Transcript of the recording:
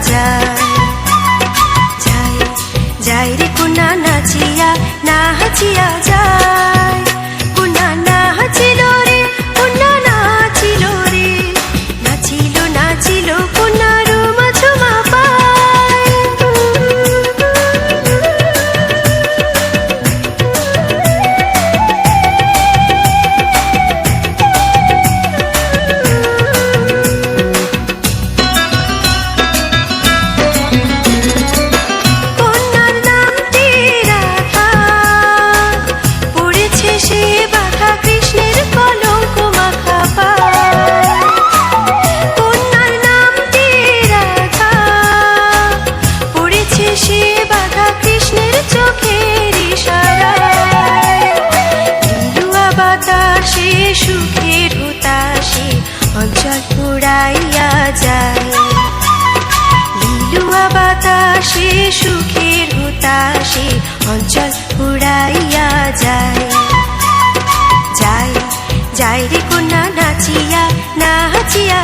যায়। যায় যায় রে কোনা নাচিয়া নাচিয়া যায়। কোনা নাচিল রে কোনা নাচিল রে, নাচিল নাচিল কোনার মাঝমা পায়। কন্যার নামটি রাধা, পড়েছে সে বাধা কৃষ্ণের কলঙ্ক মাখা পায়। কন্যার নামটি রাধা, পড়েছে সে বাধা কৃষ্ণের চোখের ইশারায়। লিলুয়া বাতাসে সুখের হুতাশে অঞ্চল উড়াইয়া যায়। লিলুয়া বাতাসে সুখের হুতাশে অঞ্চল উড়াইয়া যায়। যায় যায় রে কোনা নাচিয়া নাচিয়া